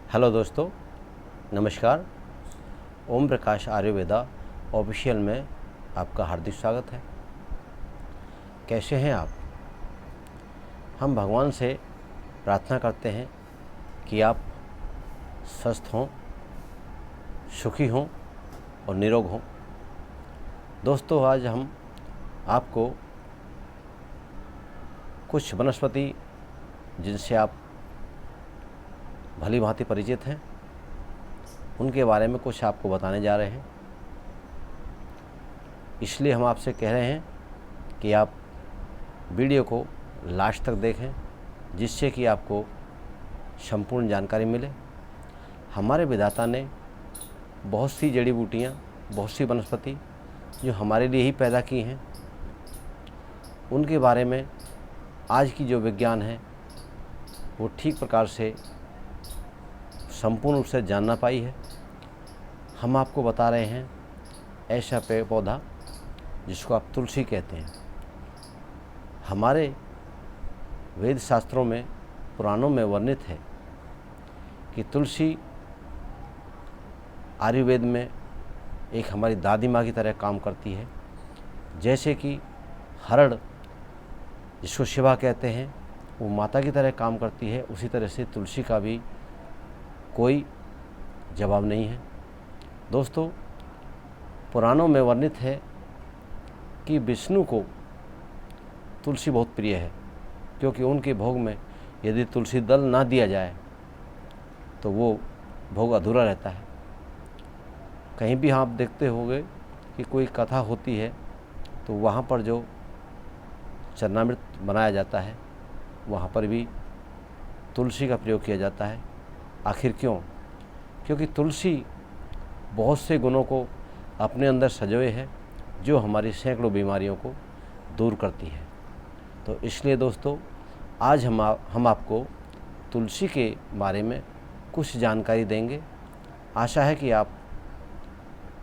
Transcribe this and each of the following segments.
Hello दोस्तों, नमस्कार। Om Prakash Ayurveda official में आपका हार्दिक स्वागत है। कैसे हैं आप? हम भगवान से प्रार्थना करते हैं कि आप स्वस्थ हों, सुखी हों और निरोग हों। दोस्तों, आज हम आपको कुछ वनस्पति जिनसे आप भली भांति परिचित हैं उनके बारे में कुछ आपको बताने जा रहे हैं। इसलिए हम आपसे कह रहे हैं कि आप वीडियो को लास्ट तक देखें, जिससे कि आपको संपूर्ण जानकारी मिले। हमारे विधाता ने बहुत सी जड़ी बूटियाँ, बहुत सी वनस्पति जो हमारे लिए ही पैदा की हैं, उनके बारे में आज की जो विज्ञान है वो ठीक प्रकार से संपूर्ण रूप से जान ना पाई है। हम आपको बता रहे हैं ऐसा पेड़ पौधा जिसको आप तुलसी कहते हैं। हमारे वेद शास्त्रों में, पुराणों में वर्णित है कि तुलसी आयुर्वेद में एक हमारी दादी माँ की तरह काम करती है। जैसे कि हरड़, जिसको शिवा कहते हैं, वो माता की तरह काम करती है, उसी तरह से तुलसी का भी कोई जवाब नहीं है। दोस्तों, पुराणों में वर्णित है कि विष्णु को तुलसी बहुत प्रिय है, क्योंकि उनके भोग में यदि तुलसी दल ना दिया जाए तो वो भोग अधूरा रहता है। कहीं भी आप देखते होंगे कि कोई कथा होती है तो वहाँ पर जो चरणामृत बनाया जाता है वहाँ पर भी तुलसी का प्रयोग किया जाता है। आखिर क्यों? क्योंकि तुलसी बहुत से गुणों को अपने अंदर सजोए है जो हमारी सैकड़ों बीमारियों को दूर करती है। तो इसलिए दोस्तों, आज हम आपको तुलसी के बारे में कुछ जानकारी देंगे। आशा है कि आप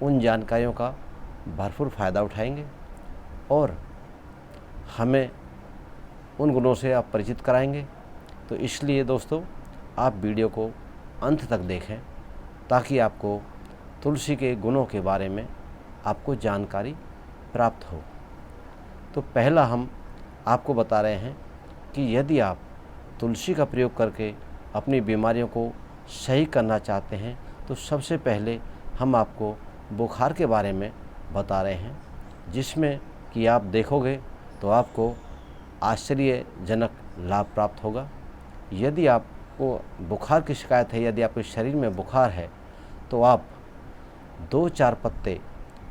उन जानकारियों का भरपूर फ़ायदा उठाएंगे और हमें उन गुणों से आप परिचित कराएंगे। तो इसलिए दोस्तों, आप वीडियो को अंत तक देखें ताकि आपको तुलसी के गुणों के बारे में आपको जानकारी प्राप्त हो। तो पहला हम आपको बता रहे हैं कि यदि आप तुलसी का प्रयोग करके अपनी बीमारियों को सही करना चाहते हैं तो सबसे पहले हम आपको बुखार के बारे में बता रहे हैं, जिसमें कि आप देखोगे तो आपको आश्चर्यजनक लाभ प्राप्त होगा। यदि आपको बुखार की शिकायत है, यदि आपके शरीर में बुखार है, तो आप 2-4 पत्ते,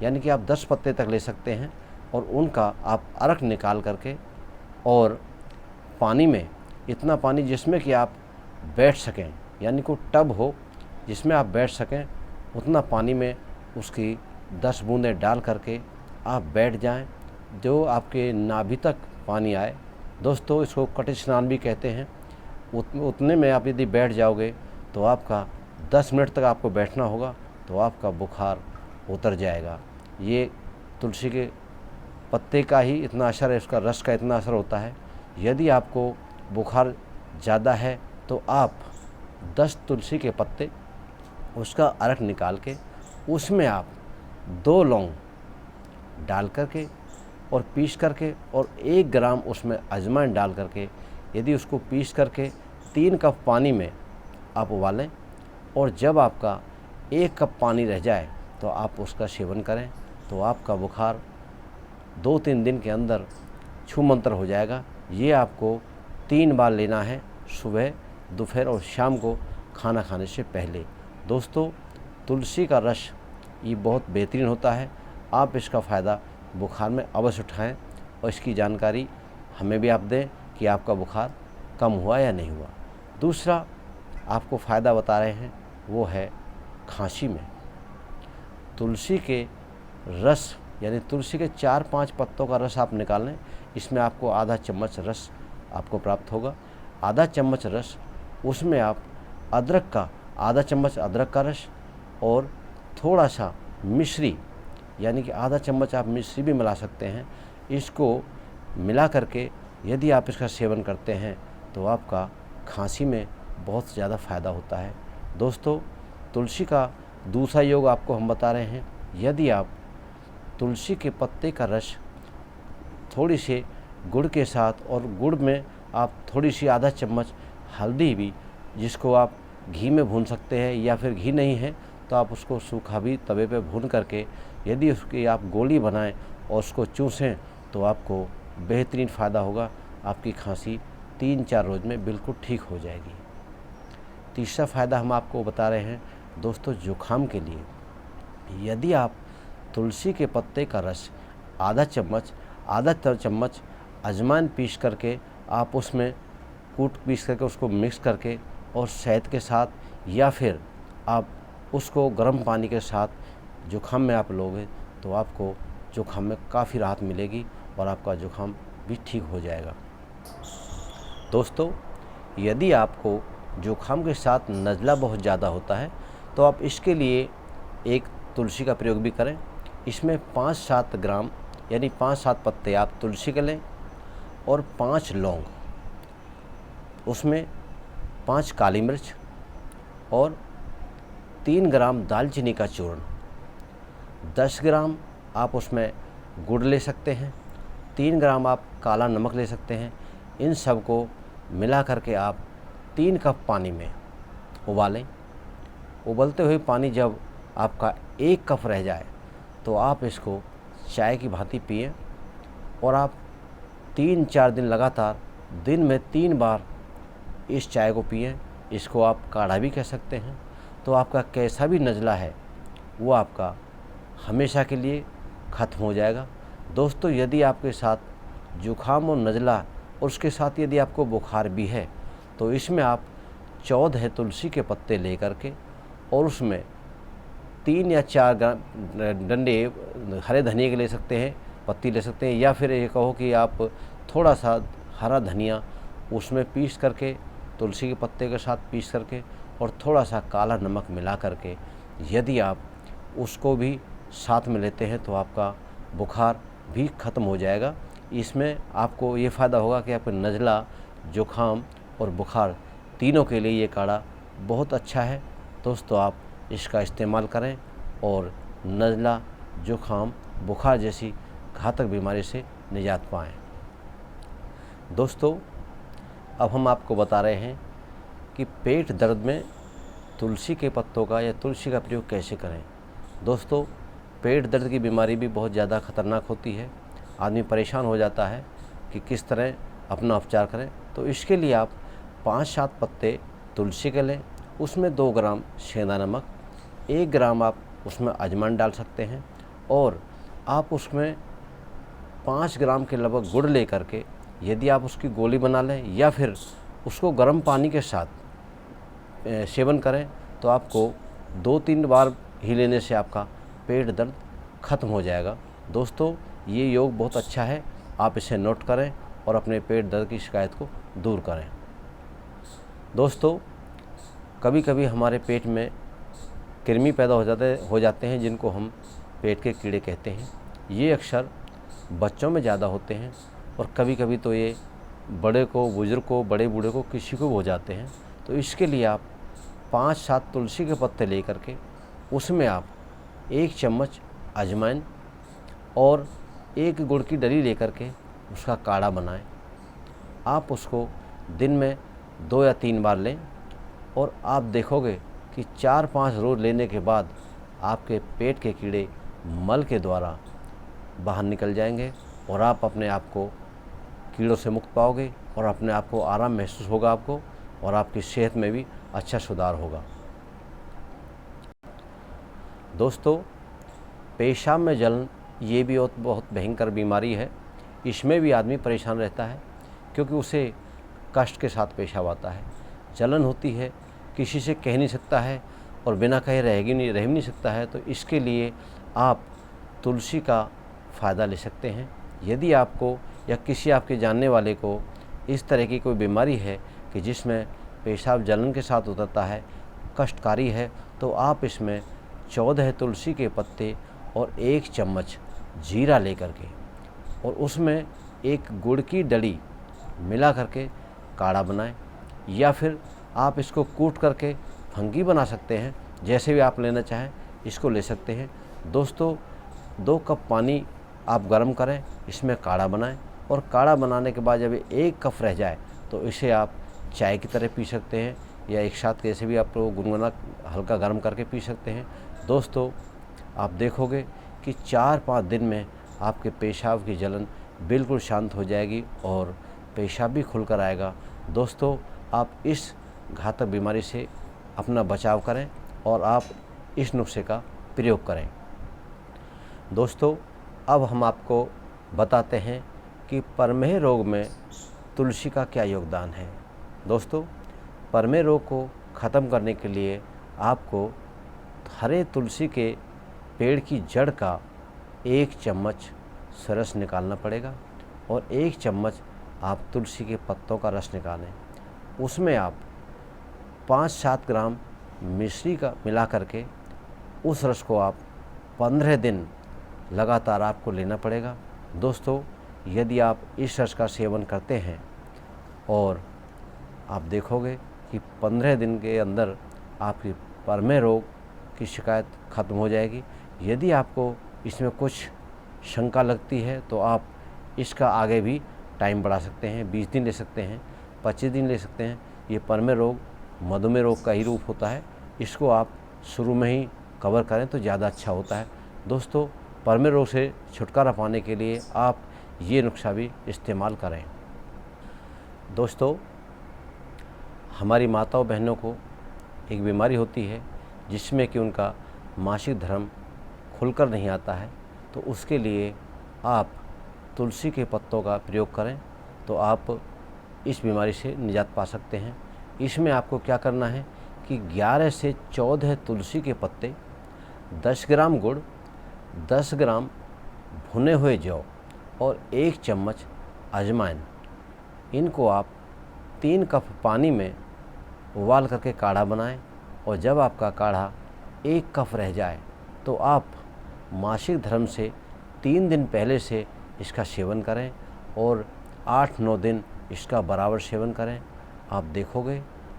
यानी कि आप 10 पत्ते तक ले सकते हैं और उनका आप अर्क निकाल करके और पानी में, इतना पानी जिसमें कि आप बैठ सकें, यानी कोई टब हो जिसमें आप बैठ सकें, उतना पानी में उसकी 10 बूंदें डाल करके आप बैठ जाएं, जो आपके नाभि तक पानी आए। दोस्तों, इसको कटी स्नान भी कहते हैं। उतने में आप यदि बैठ जाओगे तो आपका 10 मिनट तक आपको बैठना होगा, तो आपका बुखार उतर जाएगा। ये तुलसी के पत्ते का ही इतना असर है, उसका रस का इतना असर होता है। यदि आपको बुखार ज़्यादा है तो आप 10 तुलसी के पत्ते, उसका अर्क निकाल के उसमें आप 2 लौंग डाल करके और पीस करके और 1 ग्राम उसमें अजवाइन डाल करके, यदि उसको पीस करके 3 कप पानी में आप उबालें और जब आपका 1 कप पानी रह जाए तो आप उसका सेवन करें, तो आपका बुखार 2-3 दिन के अंदर छूमंतर हो जाएगा। ये आपको 3 बार लेना है, सुबह, दोपहर और शाम को खाना खाने से पहले। दोस्तों, तुलसी का रस ये बहुत बेहतरीन होता है। आप इसका फ़ायदा बुखार में अवश्य उठाएं और इसकी जानकारी हमें भी आप दें कि आपका बुखार कम हुआ या नहीं हुआ। दूसरा आपको फ़ायदा बता रहे हैं, वो है खांसी में। तुलसी के रस, यानी तुलसी के 4-5 पत्तों का रस आप निकाल लें, इसमें आपको आधा चम्मच रस आपको प्राप्त होगा। आधा चम्मच रस, उसमें आप अदरक का आधा चम्मच अदरक का रस और थोड़ा सा मिश्री, यानी कि आधा चम्मच आप मिश्री भी मिला सकते हैं। इसको मिला करके यदि आप इसका सेवन करते हैं तो आपका खांसी में बहुत ज़्यादा फ़ायदा होता है। दोस्तों, तुलसी का दूसरा योग आपको हम बता रहे हैं। यदि आप तुलसी के पत्ते का रस थोड़ी सी गुड़ के साथ, और गुड़ में आप थोड़ी सी आधा चम्मच हल्दी भी, जिसको आप घी में भून सकते हैं, या फिर घी नहीं है तो आप उसको सूखा भी तवे पे भून करके यदि उसकी आप गोली बनाएं और उसको चूसें तो आपको बेहतरीन फ़ायदा होगा। आपकी खांसी 3-4 रोज़ में बिल्कुल ठीक हो जाएगी। तीसरा फ़ायदा हम आपको बता रहे हैं दोस्तों, जुखाम के लिए। यदि आप तुलसी के पत्ते का रस आधा चम्मच अजवाइन पीस करके आप उसमें पीस करके उसको मिक्स करके और शहद के साथ, या फिर आप उसको गर्म पानी के साथ जुखाम में आप लोगे तो आपको जुखाम में काफ़ी राहत मिलेगी और आपका जुखाम भी ठीक हो जाएगा। दोस्तों, यदि आपको जुखाम के साथ नज़ला बहुत ज़्यादा होता है तो आप इसके लिए एक तुलसी का प्रयोग भी करें। इसमें 5-7 ग्राम यानी 5-7 पत्ते आप तुलसी के लें और 5 लौंग, उसमें 5 काली मिर्च और 3 ग्राम दालचीनी का चूर्ण, 10 ग्राम आप उसमें गुड़ ले सकते हैं, 3 ग्राम आप काला नमक ले सकते हैं। इन सब को मिला करके आप 3 कप पानी में उबालें। उबलते हुए पानी जब आपका 1 कप रह जाए तो आप इसको चाय की भांति पिएं, और आप 3-4 दिन लगातार दिन में 3 बार इस चाय को पिएं। इसको आप काढ़ा भी कह सकते हैं। तो आपका कैसा भी नज़ला है वो आपका हमेशा के लिए ख़त्म हो जाएगा। दोस्तों, यदि आपके साथ जुखाम और नज़ला और उसके साथ यदि आपको बुखार भी है तो इसमें आप 14 तुलसी के पत्ते ले करके और उसमें 3 या 4 डंडे हरे धनिया के ले सकते हैं, पत्ती ले सकते हैं, या फिर ये कहो कि आप थोड़ा सा हरा धनिया उसमें पीस करके, तुलसी के पत्ते के साथ पीस करके और थोड़ा सा काला नमक मिला करके यदि आप उसको भी साथ में लेते हैं तो आपका बुखार भी ख़त्म हो जाएगा। इसमें आपको ये फ़ायदा होगा कि आपका नज़ला, जुखाम और बुखार तीनों के लिए ये काढ़ा बहुत अच्छा है। दोस्तों, आप इसका इस्तेमाल करें और नज़ला, जुखाम, बुखार जैसी घातक बीमारी से निजात पाएँ। दोस्तों, अब हम आपको बता रहे हैं कि पेट दर्द में तुलसी के पत्तों का या तुलसी का प्रयोग कैसे करें। दोस्तों, पेट दर्द की बीमारी भी बहुत ज़्यादा ख़तरनाक होती है। आदमी परेशान हो जाता है कि किस तरह अपना उपचार करें। तो इसके लिए आप 5-7 पत्ते तुलसी के लें, उसमें 2 ग्राम सेंधा नमक, 1 ग्राम आप उसमें अजवाइन डाल सकते हैं, और आप उसमें 5 ग्राम के लगभग गुड़ ले करके यदि आप उसकी गोली बना लें या फिर उसको गर्म पानी के साथ सेवन करें तो आपको 2-3 बार ही लेने से आपका पेट दर्द ख़त्म हो जाएगा। दोस्तों, ये योग बहुत अच्छा है, आप इसे नोट करें और अपने पेट दर्द की शिकायत को दूर करें। दोस्तों, कभी कभी हमारे पेट में कृमि पैदा हो जाते हैं जिनको हम पेट के कीड़े कहते हैं। ये अक्सर बच्चों में ज़्यादा होते हैं और कभी कभी तो ये बड़े को, बुजुर्ग को, बड़े बूढ़े को, किसी को भी हो जाते हैं। तो इसके लिए आप 5-7 तुलसी के पत्ते ले करके उसमें आप 1 चम्मच अजवाइन और 1 गुड़ की डली ले करके उसका काढ़ा बनाएं। आप उसको दिन में 2 या 3 बार लें और आप देखोगे कि 4-5 रोज़ लेने के बाद आपके पेट के कीड़े मल के द्वारा बाहर निकल जाएंगे और आप अपने आप को कीड़ों से मुक्त पाओगे और अपने आप को आराम महसूस होगा आपको, और आपकी सेहत में भी अच्छा सुधार होगा। दोस्तों, पेशाब में जलन ये भी बहुत भयंकर बीमारी है। इसमें भी आदमी परेशान रहता है क्योंकि उसे कष्ट के साथ पेशाब आता है, जलन होती है, किसी से कह नहीं सकता है और बिना कहे रह नहीं सकता है। तो इसके लिए आप तुलसी का फ़ायदा ले सकते हैं। यदि आपको या किसी आपके जानने वाले को इस तरह की कोई बीमारी है कि जिसमें पेशाब जलन के साथ उतरता है, कष्टकारी है, तो आप इसमें 14 तुलसी के पत्ते और 1 चम्मच जीरा लेकर के और उसमें 1 गुड़ की डली मिला करके काढ़ा बनाएं, या फिर आप इसको कूट करके फंकी बना सकते हैं, जैसे भी आप लेना चाहें इसको ले सकते हैं। दोस्तों 2 कप पानी आप गर्म करें, इसमें काढ़ा बनाएं और काढ़ा बनाने के बाद जब 1 कप रह जाए तो इसे आप चाय की तरह पी सकते हैं या एक साथ कैसे भी आप लोग गुनगुना हल्का गर्म करके पी सकते हैं। दोस्तों आप देखोगे कि 4-5 दिन में आपके पेशाब की जलन बिल्कुल शांत हो जाएगी और पेशाब भी खुलकर आएगा। दोस्तों आप इस घातक बीमारी से अपना बचाव करें और आप इस नुस्खे का प्रयोग करें। दोस्तों अब हम आपको बताते हैं कि प्रमेह रोग में तुलसी का क्या योगदान है। दोस्तों प्रमेह रोग को ख़त्म करने के लिए आपको हरे तुलसी के पेड़ की जड़ का 1 चम्मच रस निकालना पड़ेगा और 1 चम्मच आप तुलसी के पत्तों का रस निकालें। उसमें आप 5-7 ग्राम मिश्री का मिला करके उस रस को आप 15 दिन लगातार आपको लेना पड़ेगा। दोस्तों यदि आप इस रस का सेवन करते हैं और आप देखोगे कि 15 दिन के अंदर आपकी प्रमेह रोग की शिकायत ख़त्म हो जाएगी। यदि आपको इसमें कुछ शंका लगती है तो आप इसका आगे भी टाइम बढ़ा सकते हैं, 20 दिन ले सकते हैं, 25 दिन ले सकते हैं। ये प्रमेह रोग मधुमेह रोग का ही रूप होता है, इसको आप शुरू में ही कवर करें तो ज़्यादा अच्छा होता है। दोस्तों प्रमेह रोग से छुटकारा पाने के लिए आप ये नुस्खा भी इस्तेमाल करें। दोस्तों हमारी माताओं बहनों को एक बीमारी होती है जिसमें कि उनका मासिक धर्म खुलकर नहीं आता है, तो उसके लिए आप तुलसी के पत्तों का प्रयोग करें तो आप इस बीमारी से निजात पा सकते हैं। इसमें आपको क्या करना है कि 11 से 14 तुलसी के पत्ते, 10 ग्राम गुड़, 10 ग्राम भुने हुए जौ और 1 चम्मच अजवाइन, इनको आप 3 कप पानी में उबाल करके काढ़ा बनाएं और जब आपका काढ़ा 1 कप रह जाए तो आप मासिक धर्म से 3 दिन पहले से इसका सेवन करें और 8-9 दिन इसका बराबर सेवन करें। आप देखोगे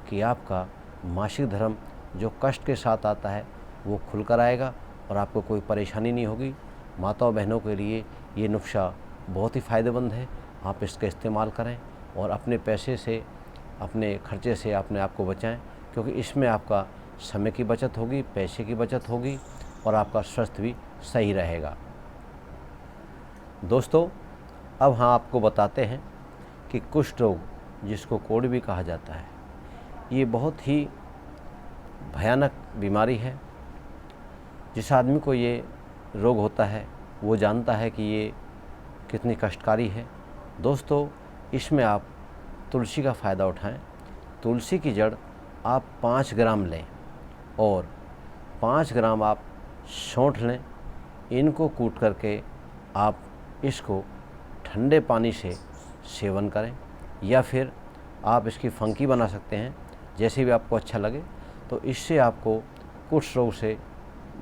कि आपका मासिक धर्म जो कष्ट के साथ आता है वो खुलकर आएगा और आपको कोई परेशानी नहीं होगी। माताओं बहनों के लिए ये नुस्खा बहुत ही फ़ायदेमंद है, आप इसका इस्तेमाल करें और अपने पैसे से, अपने खर्चे से अपने आप को बचाएं, क्योंकि इसमें आपका समय की बचत होगी, पैसे की बचत होगी और आपका स्वास्थ्य भी सही रहेगा। दोस्तों अब हम आपको बताते हैं कि कुष्ठ रोग, जिसको कोढ़ भी कहा जाता है, ये बहुत ही भयानक बीमारी है। जिस आदमी को ये रोग होता है वो जानता है कि ये कितनी कष्टकारी है। दोस्तों इसमें आप तुलसी का फ़ायदा उठाएं। तुलसी की जड़ आप 5 ग्राम लें और 5 ग्राम आप सौंठ लें। इनको कूट करके आप इसको ठंडे पानी से सेवन करें या फिर आप इसकी फंकी बना सकते हैं, जैसे भी आपको अच्छा लगे। तो इससे आपको कुष्ठ रोग से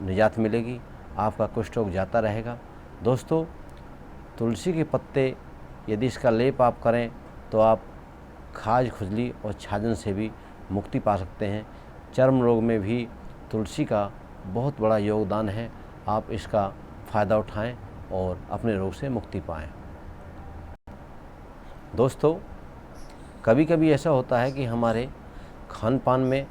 निजात मिलेगी, आपका कुष्ठ रोग जाता रहेगा। दोस्तों तुलसी के पत्ते यदि इसका लेप आप करें तो आप खाज, खुजली और छाजन से भी मुक्ति पा सकते हैं। चर्म रोग में भी तुलसी का बहुत बड़ा योगदान है, आप इसका फ़ायदा उठाएं और अपने रोग से मुक्ति पाएं। दोस्तों कभी कभी ऐसा होता है कि हमारे खान पान में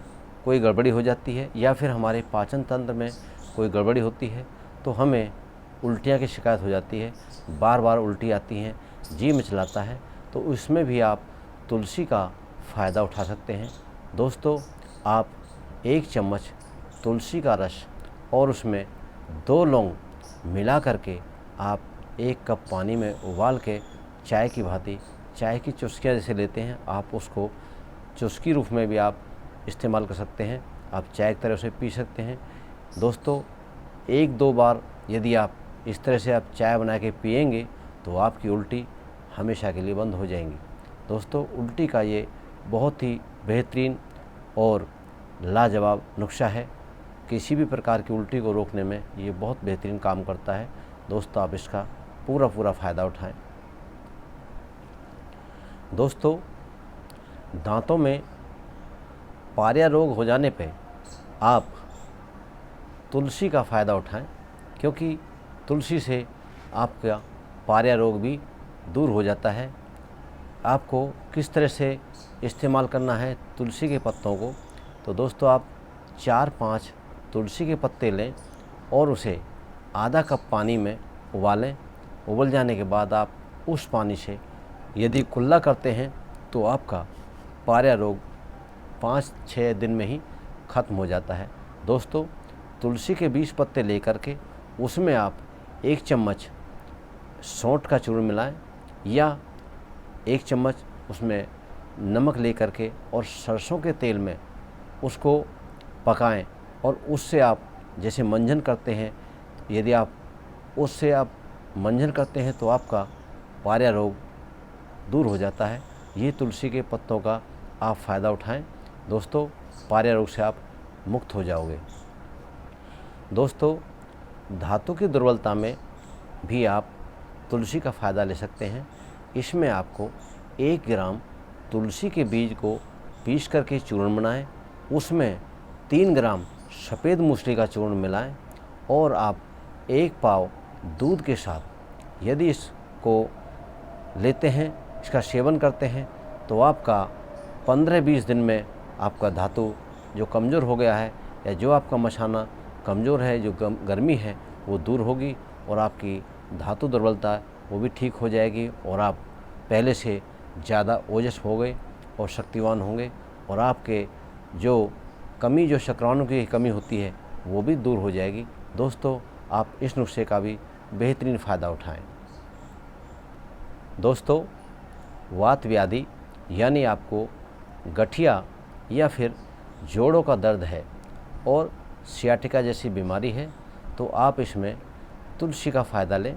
कोई गड़बड़ी हो जाती है या फिर हमारे पाचन तंत्र में कोई गड़बड़ी होती है, तो हमें उल्टियाँ की शिकायत हो जाती है, बार बार उल्टी आती हैं, जी मिचलाता है, तो उसमें भी आप तुलसी का फ़ायदा उठा सकते हैं। दोस्तों आप 1 चम्मच तुलसी का रस और उसमें 2 लौंग मिला करके आप 1 कप पानी में उबाल के चाय की भांति, चाय की चुस्कियाँ जैसे लेते हैं, आप उसको चुस्की रूप में भी आप इस्तेमाल कर सकते हैं, आप चाय की तरह से पी सकते हैं। दोस्तों 1-2 बार यदि आप इस तरह से आप चाय बना के पिएंगे तो आपकी उल्टी हमेशा के लिए बंद हो जाएंगी। दोस्तों उल्टी का ये बहुत ही बेहतरीन और लाजवाब नुस्खा है, किसी भी प्रकार की उल्टी को रोकने में ये बहुत बेहतरीन काम करता है। दोस्तों आप इसका पूरा फ़ायदा उठाएं। दोस्तों दांतों में पारिया रोग हो जाने पे आप तुलसी का फ़ायदा उठाएं, क्योंकि तुलसी से आपका पार्या रोग भी दूर हो जाता है। आपको किस तरह से इस्तेमाल करना है तुलसी के पत्तों को, तो दोस्तों आप 4-5 तुलसी के पत्ते लें और उसे आधा कप पानी में उबालें। उबल जाने के बाद आप उस पानी से यदि कुल्ला करते हैं तो आपका पार्या रोग 5-6 दिन में ही ख़त्म हो जाता है। दोस्तों तुलसी के 20 पत्ते लेकर के उसमें आप 1 चम्मच सौंठ का चूर्ण मिलाएं या 1 चम्मच उसमें नमक लेकर के और सरसों के तेल में उसको पकाएं और उससे आप जैसे मंजन करते हैं, यदि आप उससे आप मंजन करते हैं तो आपका पार्या रोग दूर हो जाता है। ये तुलसी के पत्तों का आप फ़ायदा उठाएं। दोस्तों पार्या रोग से आप मुक्त हो जाओगे। दोस्तों धातु की दुर्बलता में भी आप तुलसी का फ़ायदा ले सकते हैं। इसमें आपको 1 ग्राम तुलसी के बीज को पीस करके चूर्ण बनाएं, उसमें 3 ग्राम सफ़ेद मूसली का चूर्ण मिलाएं और आप 1 पाव दूध के साथ यदि इसको लेते हैं, इसका सेवन करते हैं, तो आपका 15-20 दिन में आपका धातु जो कमज़ोर हो गया है या जो आपका मसाना कमज़ोर है, जो गर्मी है, वो दूर होगी और आपकी धातु दुर्बलता वो भी ठीक हो जाएगी और आप पहले से ज़्यादा ओजस हो गए और शक्तिवान होंगे और आपके जो शुक्राणु की कमी होती है वो भी दूर हो जाएगी। दोस्तों आप इस नुस्खे का भी बेहतरीन फ़ायदा उठाएं। दोस्तों वात व्याधि यानी आपको गठिया या फिर जोड़ों का दर्द है और सियाटिका जैसी बीमारी है, तो आप इसमें तुलसी का फ़ायदा लें।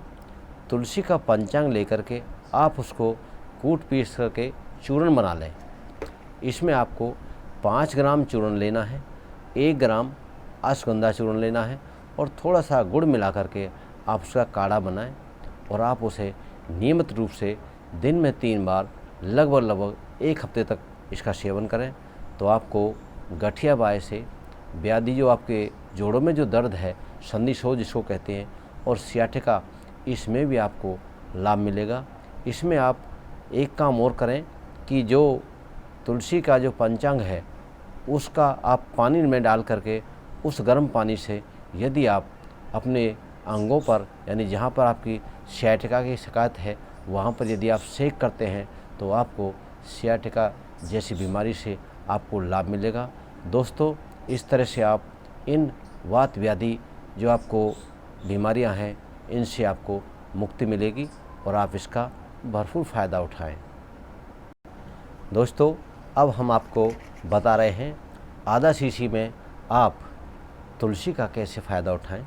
तुलसी का पंचांग लेकर के आप उसको कूट पीस करके चूर्ण बना लें। इसमें आपको 5 ग्राम चूर्ण लेना है, 1 ग्राम अश्वगंधा चूर्ण लेना है और थोड़ा सा गुड़ मिला करके आप उसका काढ़ा बनाएं और आप उसे नियमित रूप से दिन में 3 बार लगभग 1 हफ्ते तक इसका सेवन करें, तो आपको गठिया बाय से व्याधि जो आपके जोड़ों में जो दर्द है, संधिशोथ जिसको कहते हैं, और सियाटिका, इसमें भी आपको लाभ मिलेगा। इसमें आप एक काम और करें कि जो तुलसी का जो पंचांग है उसका आप पानी में डाल करके उस गर्म पानी से यदि आप अपने अंगों पर यानी जहाँ पर आपकी सियाटिका की शिकायत है वहाँ पर यदि आप सेक करते हैं तो आपको सियाटिका जैसी बीमारी से आपको लाभ मिलेगा। दोस्तों इस तरह से आप इन वात व्याधि जो आपको बीमारियां हैं इनसे आपको मुक्ति मिलेगी और आप इसका भरपूर फ़ायदा उठाएं। दोस्तों अब हम आपको बता रहे हैं आधा शीशी में आप तुलसी का कैसे फ़ायदा उठाएं।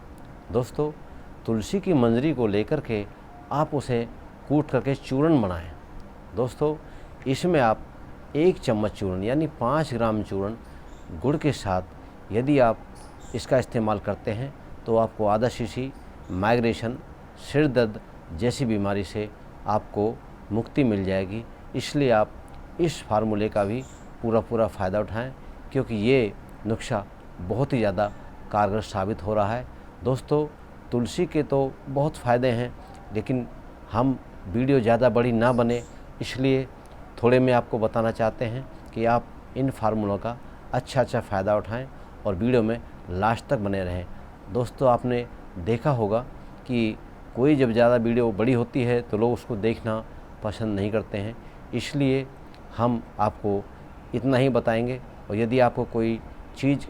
दोस्तों तुलसी की मंजरी को लेकर के आप उसे कूट करके चूर्ण बनाएं। दोस्तों इसमें आप 1 चम्मच चूर्ण यानी 5 ग्राम चूर्ण गुड़ के साथ यदि आप इसका इस्तेमाल करते हैं तो आपको आधा शीशी माइग्रेशन, सिर दर्द जैसी बीमारी से आपको मुक्ति मिल जाएगी। इसलिए आप इस फार्मूले का भी पूरा फ़ायदा उठाएं, क्योंकि ये नुस्खा बहुत ही ज़्यादा कारगर साबित हो रहा है। दोस्तों तुलसी के तो बहुत फ़ायदे हैं, लेकिन हम वीडियो ज़्यादा बड़ी ना बने इसलिए थोड़े में आपको बताना चाहते हैं कि आप इन फार्मूलों का अच्छा फ़ायदा उठाएं और वीडियो में लास्ट तक बने रहें। दोस्तों आपने देखा होगा कि कोई जब ज़्यादा वीडियो बड़ी होती है तो लोग उसको देखना पसंद नहीं करते हैं, इसलिए हम आपको इतना ही बताएंगे। और यदि आपको कोई चीज़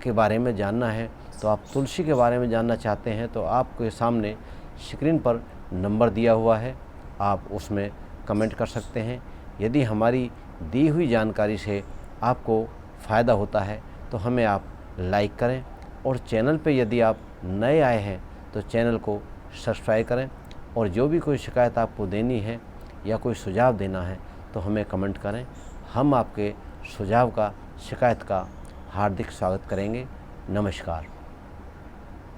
के बारे में जानना है तो आप तुलसी के बारे में जानना चाहते हैं तो आपके सामने स्क्रीन पर नंबर दिया हुआ है, आप उसमें कमेंट कर सकते हैं। यदि हमारी दी हुई जानकारी से आपको फ़ायदा होता है तो हमें आप लाइक करें और चैनल पे यदि आप नए आए हैं तो चैनल को सब्सक्राइब करें और जो भी कोई शिकायत आपको देनी है या कोई सुझाव देना है तो हमें कमेंट करें। हम आपके सुझाव का, शिकायत का हार्दिक स्वागत करेंगे। नमस्कार।